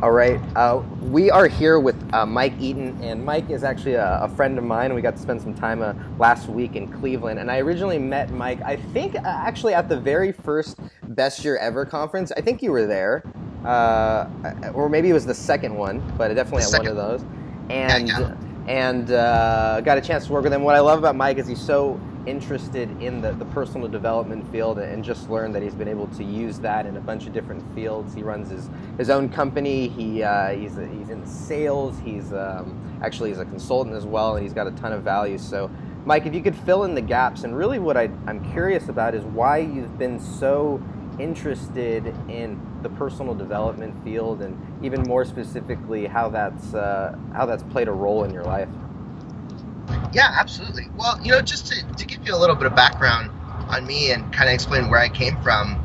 All right. We are here with Mike Eaton, and Mike is actually a friend of mine. We got to spend some time last week in Cleveland, and I originally met Mike, I think, actually at the very first Best Year Ever conference. I think you were there, or maybe it was the second one, but The definitely at one of second, those. yeah, And yeah, got a chance to work with him. What I love about Mike is he's so interested in the personal development field, and just learned that he's been able to use that in a bunch of different fields. He runs his own company. He's in sales. He's a consultant as well, and he's got a ton of value. So, Mike, if you could fill in the gaps, and really what I'm curious about is why you've been so interested in the personal development field, and even more specifically how that's played a role in your life. yeah, absolutely. Well, just to give you a little bit of background on me and kind of explain where I came from.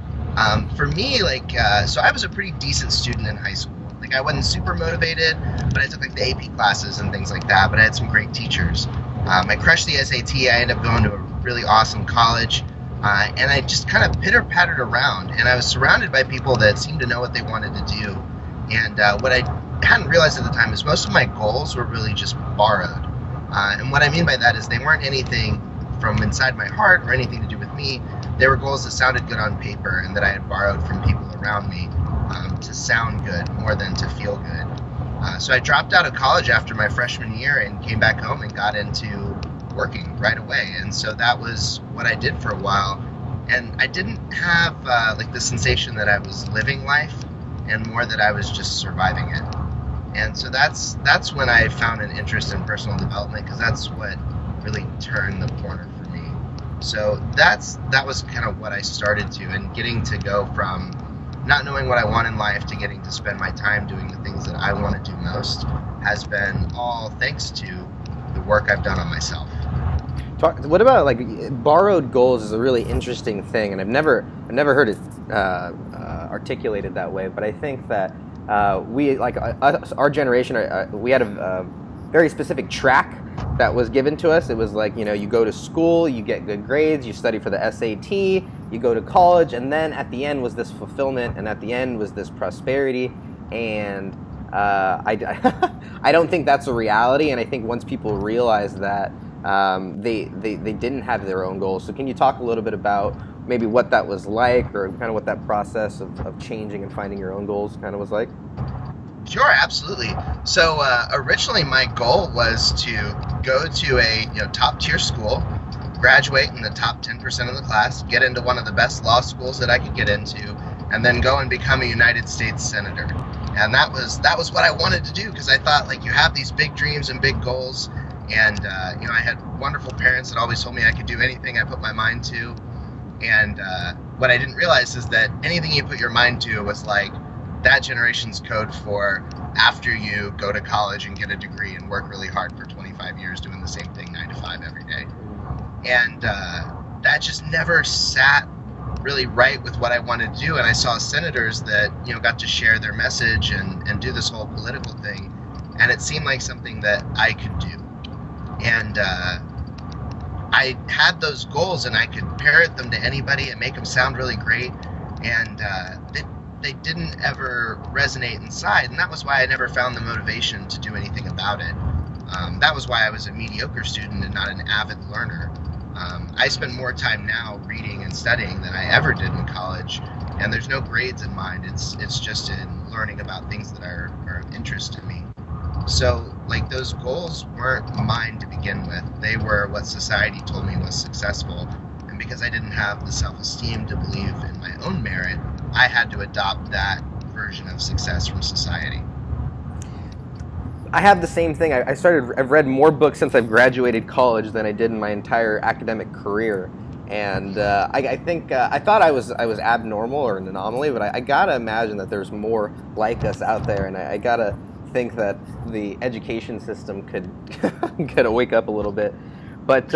For me, so I was a pretty decent student in high school. Like, I wasn't super motivated, but I took like the AP classes and things like that. But I had some great teachers. I crushed the SAT. I ended up going to a really awesome college. And I just kind of pitter pattered around, and I was surrounded by people that seemed to know what they wanted to do. And what I hadn't realized at the time is most of my goals were really just borrowed. And what I mean by that is they weren't anything from inside my heart or anything to do with me. They were goals that sounded good on paper and that I had borrowed from people around me to sound good more than to feel good. So I dropped out of college after my freshman year and came back home and got into working right away. And so that was what I did for a while. And I didn't have like the sensation that I was living life, and more that I was just surviving it. And so that's when I found an interest in personal development, because that's what really turned the corner for me. So that was kind of what I started to, and getting to go from not knowing what I want in life to getting to spend my time doing the things that I want to do most has been all thanks to the work I've done on myself. What about, like, borrowed goals is a really interesting thing, and I've never heard it articulated that way. But I think that we, like, our generation, we had a very specific track that was given to us. It was like, you go to school, you get good grades, you study for the SAT, you go to college, and then at the end was this fulfillment, and at the end was this prosperity. And I don't think that's a reality. And I think once people realize that, they didn't have their own goals. So can you talk a little bit about maybe what that was like, or kind of what that process of changing and finding your own goals kind of was like? Sure, absolutely. So originally, my goal was to go to a top tier school, graduate in the top 10% of the class, get into one of the best law schools that I could get into, and then go and become a United States senator. And that was what I wanted to do, because I thought, like, you have these big dreams and big goals. And I had wonderful parents that always told me I could do anything I put my mind to. And what I didn't realize is that anything you put your mind to was like that generation's code for after you go to college and get a degree and work really hard for 25 years doing the same thing 9 to 5 every day. And that just never sat really right with what I wanted to do. And I saw senators that got to share their message and do this whole political thing, and it seemed like something that I could do. And I had those goals, and I could parrot them to anybody and make them sound really great. And they didn't ever resonate inside. And that was why I never found the motivation to do anything about it. That was why I was a mediocre student and not an avid learner. I spend more time now reading and studying than I ever did in college. And there's no grades in mind. It's just in learning about things that are of interest to me. So, like, those goals weren't mine to begin with. They were what society told me was successful. And because I didn't have the self-esteem to believe in my own merit, I had to adopt that version of success from society. I have the same thing. I've read more books since I've graduated college than I did in my entire academic career. And I think I thought I was abnormal or an anomaly, but I gotta imagine that there's more like us out there, and I gotta think that the education system could could wake up a little bit. But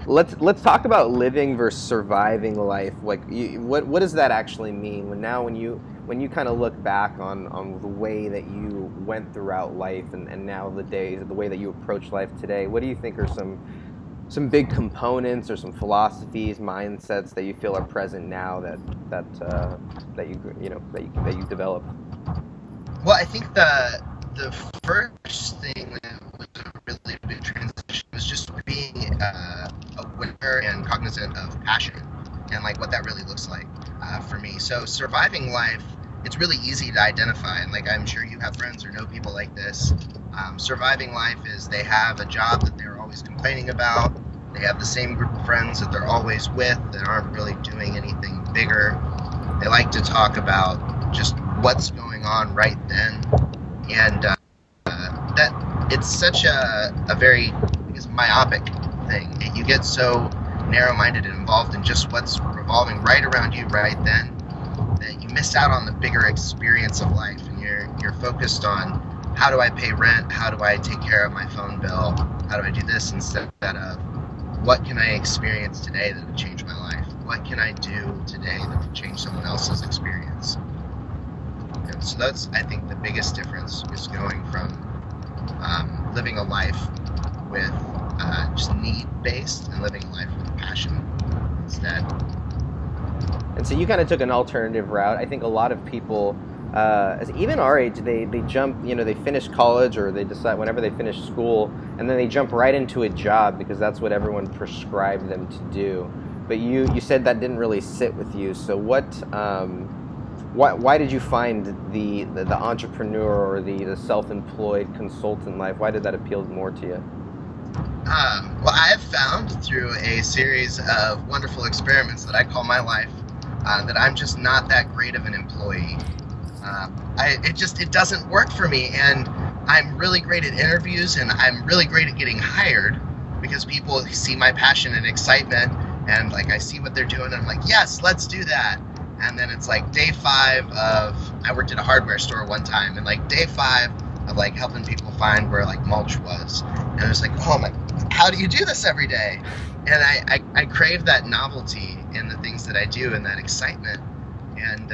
let's talk about living versus surviving life. Like, what does that actually mean? When you kind of look back on the way that you went throughout life, and now the way that you approach life today, what do you think are some big components or some philosophies, mindsets that you feel are present now that you developed? Well, I think the first thing that was a really big transition was just being aware and cognizant of passion and like what that really looks like for me. So surviving life, it's really easy to identify, and like I'm sure you have friends or know people like this. Surviving life is they have a job that they're always complaining about. They have the same group of friends that they're always with that aren't really doing anything bigger. They like to talk about just what's going on right then, and that it's such a very, I guess, myopic thing. You get so narrow-minded and involved in just what's revolving right around you right then that you miss out on the bigger experience of life, and you're focused on how do I pay rent, how do I take care of my phone bill, how do I do this, instead of what can I experience today that would change my life, what can I do today that would change someone else's experience. And so that's, I think, the biggest difference is going from living a life with just need-based and living a life with passion instead. And so you kind of took an alternative route. I think a lot of people, even our age, they jump, they finish college or they decide whenever they finish school, and then they jump right into a job because that's what everyone prescribed them to do. But you said that didn't really sit with you. So why did you find the entrepreneur or the self-employed consultant life? Why did that appeal more to you? Well, I have found through a series of wonderful experiments that I call my life that I'm just not that great of an employee. It doesn't work for me, and I'm really great at interviews, and I'm really great at getting hired because people see my passion and excitement, and like I see what they're doing, and I'm like, yes, let's do that. And then it's like day 5 of, I worked at a hardware store one time, and like day 5 of like helping people find where like mulch was, and I was like, oh my, how do you do this every day? And I crave that novelty in the things that I do and that excitement. And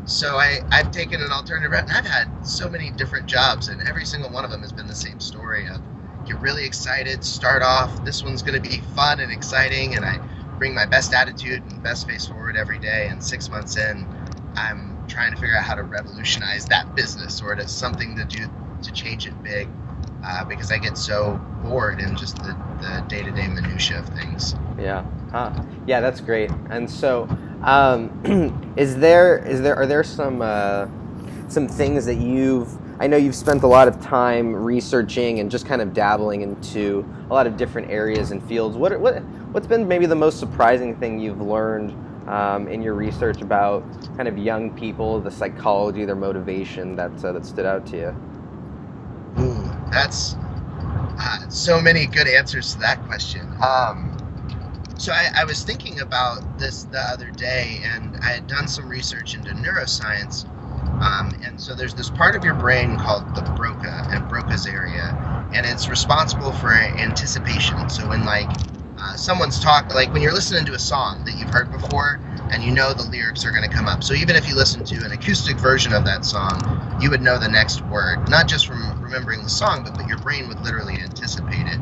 so I've taken an alternative route, and I've had so many different jobs, and every single one of them has been the same story of get really excited, start off, this one's going to be fun and exciting, and I bring my best attitude and best face forward every day, and 6 months in, I'm trying to figure out how to revolutionize that business or to something to do to change it big, because I get so bored in just the day-to-day minutia of things. Yeah. Yeah, that's great. And so, are there some things that I know you've spent a lot of time researching and just kind of dabbling into a lot of different areas and fields. What's been maybe the most surprising thing you've learned in your research about kind of young people, the psychology, their motivation that stood out to you? Ooh, that's so many good answers to that question. So I was thinking about this the other day, and I had done some research into neuroscience. And so there's this part of your brain called the Broca's area, and it's responsible for anticipation. So when someone's like when you're listening to a song that you've heard before, and you know the lyrics are going to come up. So even if you listen to an acoustic version of that song, you would know the next word, not just from remembering the song, but your brain would literally anticipate it.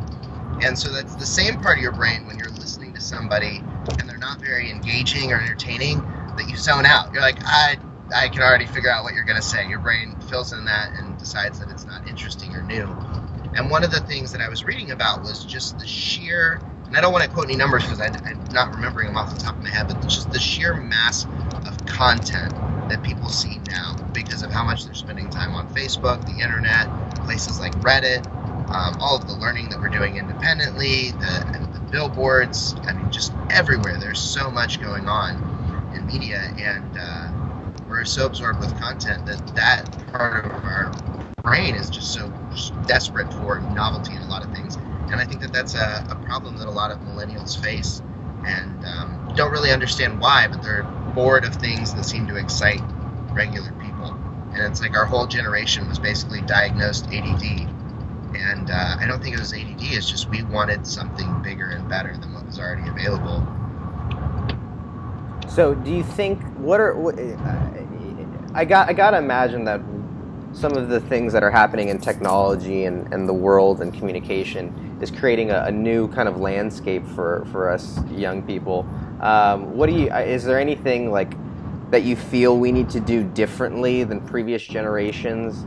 And so that's the same part of your brain when you're listening to somebody and they're not very engaging or entertaining, that you zone out. You're like, I can already figure out what you're going to say. Your brain fills in that and decides that it's not interesting or new. And one of the things that I was reading about was just the sheer, and I don't want to quote any numbers because I'm not remembering them off the top of my head, but just the sheer mass of content that people see now because of how much they're spending time on Facebook, the internet, places like Reddit, all of the learning that we're doing independently, the billboards, I mean, just everywhere. There's so much going on in media, and we're so absorbed with content that part of our brain is just so desperate for novelty in a lot of things. And I think that's a problem that a lot of millennials face, and don't really understand why, but they're bored of things that seem to excite regular people. And it's like our whole generation was basically diagnosed ADD. And I don't think it was ADD, it's just we wanted something bigger and better than what was already available. So do you think, I gotta imagine that some of the things that are happening in technology and the world and communication is creating a new kind of landscape for us young people. Is there anything like that you feel we need to do differently than previous generations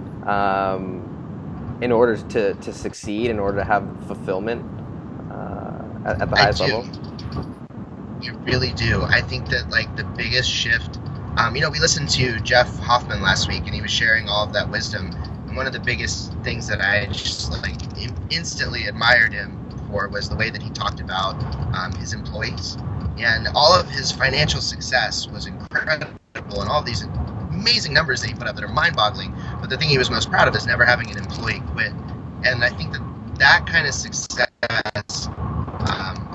in order to succeed, in order to have fulfillment at the highest level? You really do. I think that like the biggest shift, we listened to Jeff Hoffman last week, and he was sharing all of that wisdom. And one of the biggest things that I just like instantly admired him for was the way that he talked about his employees, and all of his financial success was incredible, and all these amazing numbers that he put up that are mind-boggling. But the thing he was most proud of is never having an employee quit. And I think that kind of success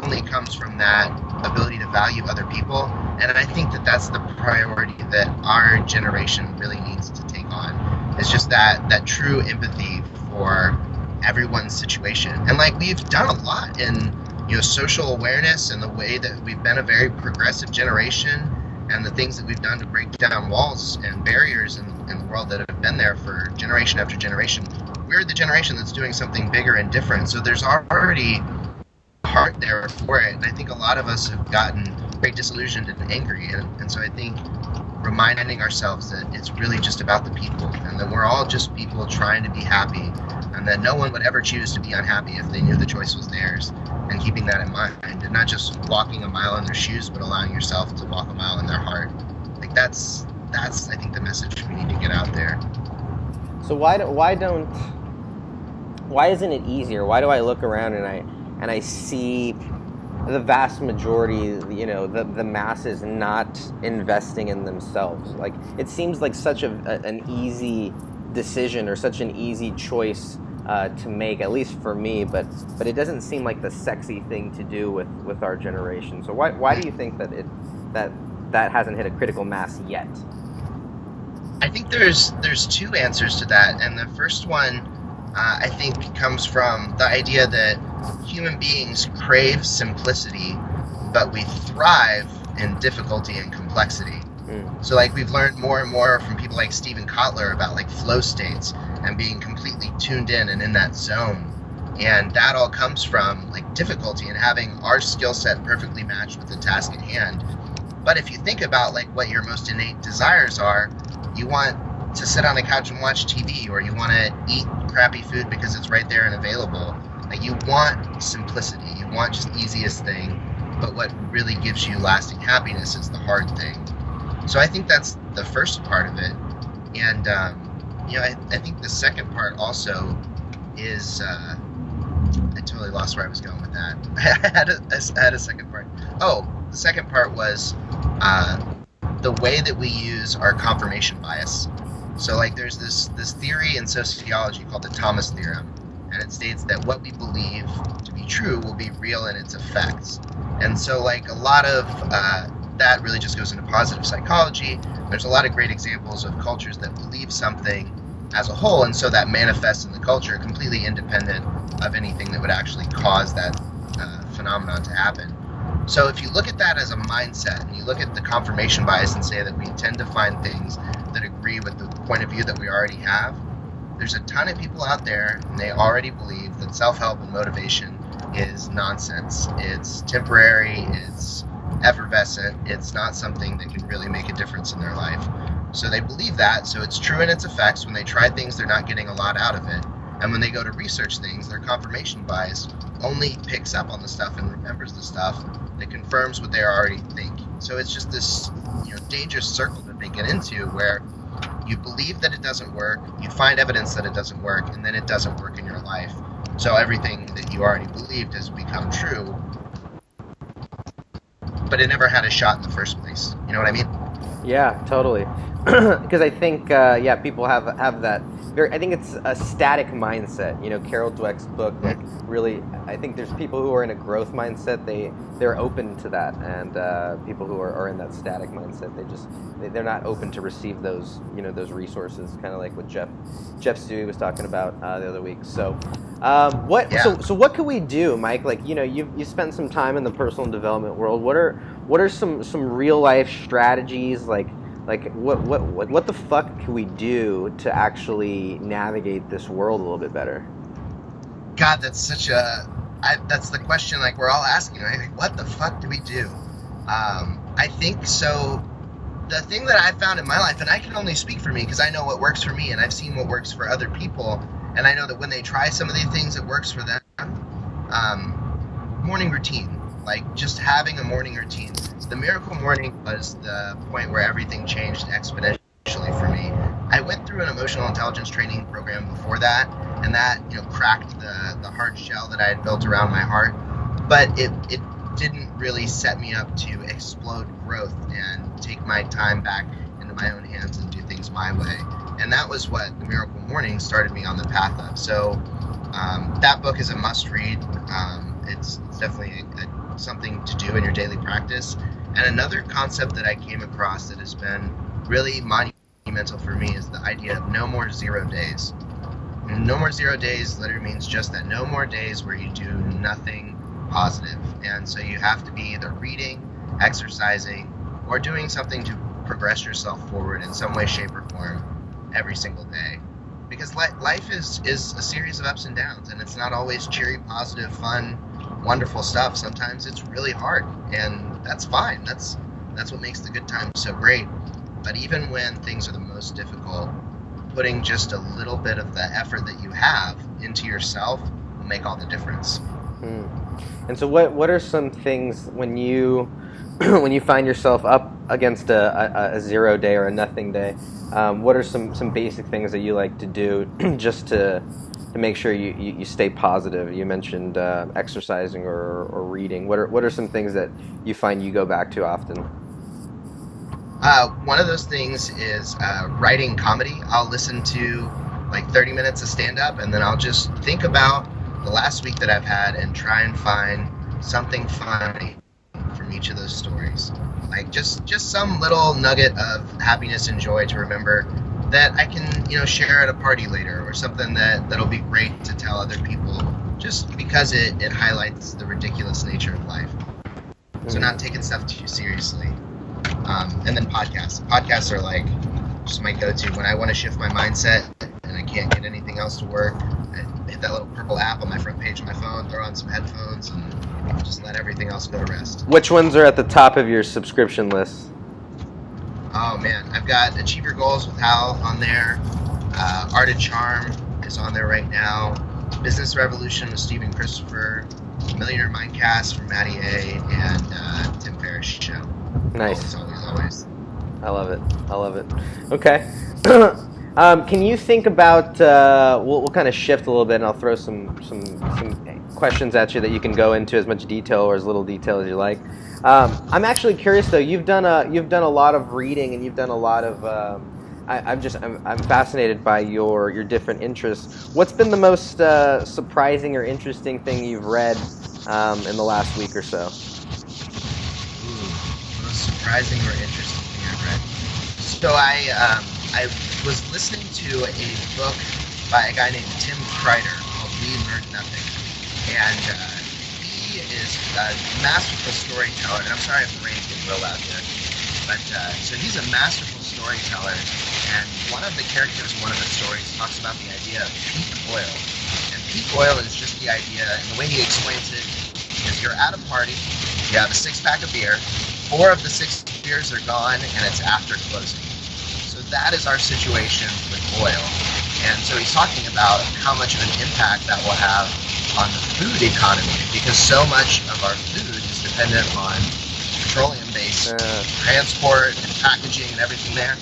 only comes from that ability to value other people. And I think that that's the priority that our generation really needs to take on. It's just that true empathy for everyone's situation. And like we've done a lot in social awareness, and the way that we've been a very progressive generation, and the things that we've done to break down walls and barriers in the world that have been there for generation after generation. We're the generation that's doing something bigger and different. So there's already heart there for it. And I think a lot of us have gotten very disillusioned and angry. And so I think reminding ourselves that it's really just about the people, and that we're all just people trying to be happy, and that no one would ever choose to be unhappy if they knew the choice was theirs, and keeping that in mind, and not just walking a mile in their shoes, but allowing yourself to walk a mile in their heart. Like that's I think the message we need to get out there. So why isn't it easier? Why do I look around and I see the vast majority, the masses not investing in themselves? Like, it seems like such an easy decision, or such an easy choice to make, at least for me, but it doesn't seem like the sexy thing to do with our generation. So why do you think that hasn't hit a critical mass yet? I think there's two answers to that, and the first one I think comes from the idea that human beings crave simplicity, but we thrive in difficulty and complexity. So like we've learned more and more from people like Stephen Kotler about like flow states and being completely tuned in and in that zone. And that all comes from like difficulty and having our skill set perfectly matched with the task at hand. But if you think about like what your most innate desires are, you want to sit on the couch and watch TV, or you want to eat crappy food because it's right there and available. Like you want simplicity, you want just easiest thing, but what really gives you lasting happiness is the hard thing. So I think that's the first part of it. And I think the second part also is I totally lost where I was going with that. I had a second part. Oh, the second part was the way that we use our confirmation bias. So like there's this theory in sociology called the Thomas theorem, and it states that what we believe to be true will be real in its effects. And so like a lot of that really just goes into positive psychology. There's a lot of great examples of cultures that believe something as a whole, and so that manifests in the culture completely independent of anything that would actually cause that phenomenon to happen. So if you look at that as a mindset, and you look at the confirmation bias and say that we tend to find things that agree with the point of view that we already have, there's a ton of people out there, and they already believe that self-help and motivation is nonsense. It's temporary, it's effervescent, it's not something that can really make a difference in their life. So they believe that, so it's true in its effects. When they try things, they're not getting a lot out of it. And when they go to research things, their confirmation bias only picks up on the stuff and remembers the stuff that confirms what they already think. So it's just this dangerous circle that they get into, where you believe that it doesn't work, you find evidence that it doesn't work, and then it doesn't work in your life. So everything that you already believed has become true, but it never had a shot in the first place. You know what I mean? Yeah, totally. Because I think, people have that. I think it's a static mindset. Carol Dweck's book, like, really, I think there's people who are in a growth mindset. They're open to that, and people who are in that static mindset, they're not open to receive those resources. Kind of like what Jeff Stewie was talking about the other week. So, So what can we do, Mike? Like, you spent some time in the personal development world. What are some real life strategies, like what the fuck can we do to actually navigate this world a little bit better? God, that's that's the question, like, we're all asking, right? Like, what the fuck do we do? I think so. the thing that I found in my life, and I can only speak for me because I know what works for me and I've seen what works for other people, and I know that when they try some of the things, it works for them. Morning routine, like just having a morning routine. The Miracle Morning was the point where everything changed exponentially for me. I went through an emotional intelligence training program before that, and that cracked the hard shell that I had built around my heart, but it didn't really set me up to explode growth and take my time back into my own hands and do things my way. And that was what the Miracle Morning started me on the path of. So that book is a must read. It's definitely something to do in your daily practice. And another concept that I came across that has been really monumental for me is the idea of no more 0 days. No more 0 days literally means just that. No more days where you do nothing positive. And so you have to be either reading, exercising, or doing something to progress yourself forward in some way, shape, or form every single day. Because life is a series of ups and downs, and it's not always cheery, positive, fun, wonderful stuff. Sometimes it's really hard, and that's fine. That's what makes the good times so great. But even when things are the most difficult, putting just a little bit of the effort that you have into yourself will make all the difference. And so what are some things when you when you find yourself up against a 0 day or a nothing day, what are some basic things that you like to do just to make sure you stay positive? You mentioned exercising or reading. What are some things that you find you go back to often? One of those things is writing comedy. I'll listen to like 30 minutes of stand-up, and then I'll just think about the last week that I've had and try and find something funny from each of those stories. Like just some little nugget of happiness and joy to remember that I can, share at a party later, or something that'll be great to tell other people, just because it highlights the ridiculous nature of life. So not taking stuff too seriously. And then podcasts. Podcasts are like just my go-to when I want to shift my mindset and I can't get anything else to work. I hit that little purple app on my front page of my phone, throw on some headphones, and just let everything else go to rest. Which ones are at the top of your subscription list? Oh man, I've got Achieve Your Goals with Hal on there. Art of Charm is on there right now. Business Revolution with Stephen Christopher. Millionaire Mindcast from Maddie A. and Tim Ferriss Show. Nice. Always. I love it. Okay. Can you think about? We'll kind of shift a little bit, and I'll throw some questions at you that you can go into as much detail or as little detail as you like. I'm actually curious though. You've done a lot of reading, and you've done a lot of. I'm fascinated by your different interests. What's been the most surprising or interesting thing you've read in the last week or so? Most surprising or interesting thing I've read. So I was listening to a book by a guy named Tim Kreider called We Learn Nothing, and he is a masterful storyteller. And I'm sorry if the rain's getting real loud here, but so he's a masterful storyteller. And one of the characters in one of the stories talks about the idea of peak oil. And peak oil is just the idea, and the way he explains it is you're at a party, you have a 6-pack of beer, 4 of the 6 beers are gone, and it's after closing. So that is our situation with oil. And so he's talking about how much of an impact that will have on the food economy, because so much of our food is dependent on petroleum-based transport and packaging and everything there,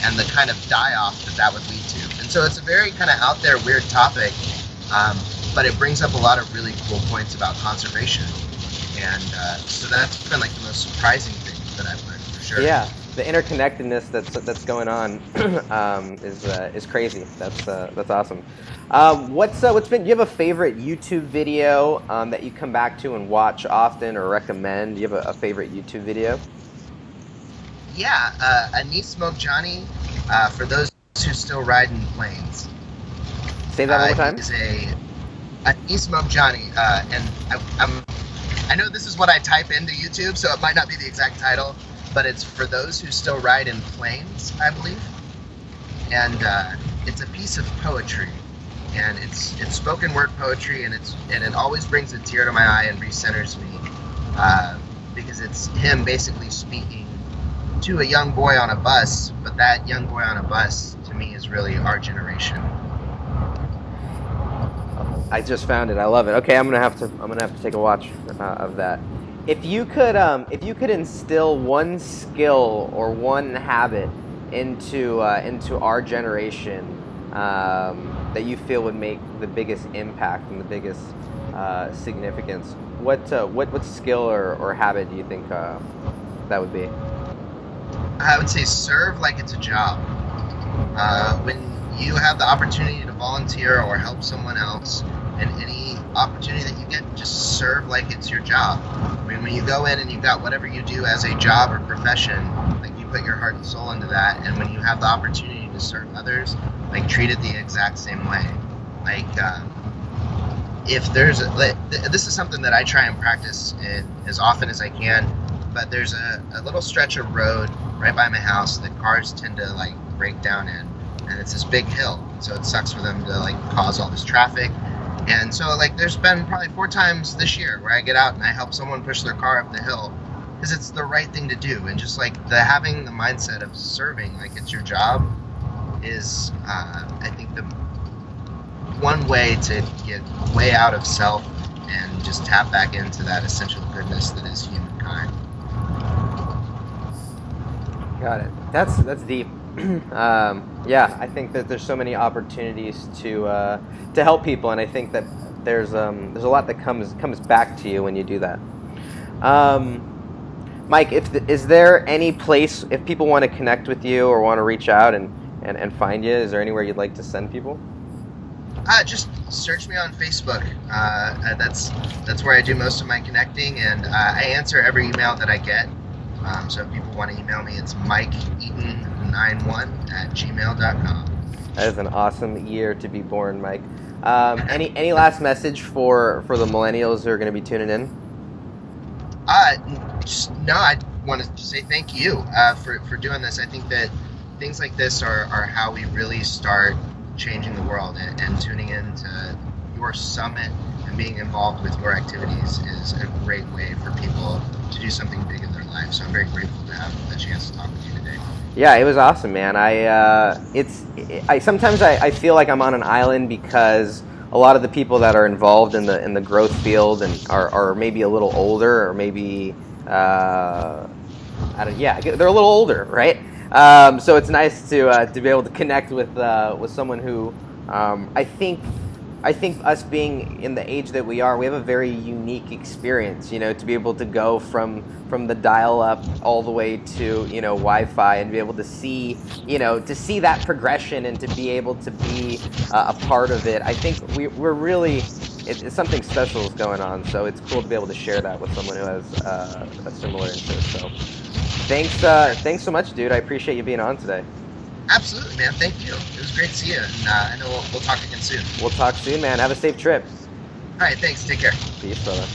and the kind of die-off that would lead to. And so it's a very kind of out there, weird topic, but it brings up a lot of really cool points about conservation. And so that's been like the most surprising thing that I've learned, for sure. Yeah, the interconnectedness that's going on is crazy. That's awesome. What's been? Do you have a favorite YouTube video that you come back to and watch often or recommend? Do you have a favorite YouTube video? Yeah, Anise Smoke Johnny, for those who still ride in planes. Say that one more time. Is Anise Smoke Johnny, and I know this is what I type into YouTube, so it might not be the exact title, but it's for those who still ride in planes, I believe. And it's a piece of poetry, and it's spoken word poetry, and it always brings a tear to my eye and recenters me, because it's him basically speaking to a young boy on a bus, but that young boy on a bus to me is really our generation. I just found it. I love it. Okay, I'm gonna have to take a watch of that. If you could instill one skill or one habit into our generation that you feel would make the biggest impact and the biggest significance, what skill or habit do you think that would be? I would say serve like it's a job. When you have the opportunity to volunteer or help someone else, and any opportunity that you get, just serve like it's your job. I mean, when you go in and you've got whatever you do as a job or profession, like you put your heart and soul into that, and when you have the opportunity to serve others, like treat it the exact same way. Like if there's this is something that I try and practice as often as I can, but there's a little stretch of road right by my house that cars tend to like break down in, and it's this big hill, so it sucks for them to like cause all this traffic. And so like there's been probably 4 times this year where I get out and I help someone push their car up the hill because it's the right thing to do. And just like having the mindset of serving like it's your job is I think the one way to get way out of self and just tap back into that essential goodness that is humankind. Got it. That's deep. Yeah, I think that there's so many opportunities to help people, and I think that there's a lot that comes back to you when you do that. Mike, is there any place if people want to connect with you or want to reach out and find you? Is there anywhere you'd like to send people? Just search me on Facebook. That's where I do most of my connecting, and I answer every email that I get. So if people want to email me, it's mikeeaton91@gmail.com. That is an awesome year to be born, Mike. Any last message for the millennials who are going to be tuning in? No, I want to say thank you for doing this. I think that things like this are how we really start changing the world, and tuning into your summit and being involved with your activities is a great way for people to do something big in their life. So I'm very grateful to have the chance to talk with you today. Yeah, it was awesome, man. Sometimes I feel like I'm on an island because a lot of the people that are involved in the growth field and are maybe a little older, or maybe they're a little older, right? So it's nice to be able to connect with someone who I think us being in the age that we are, we have a very unique experience, to be able to go from the dial-up all the way to, Wi-Fi, and be able to see, that progression and to be able to be a part of it. I think we're really, it's something special is going on, so it's cool to be able to share that with someone who has a similar interest. So thanks so much, dude. I appreciate you being on today. Absolutely, man. Thank you. It was great to see you, and I know we'll talk again soon. We'll talk soon, man. Have a safe trip. All right, thanks. Take care. Peace, brother.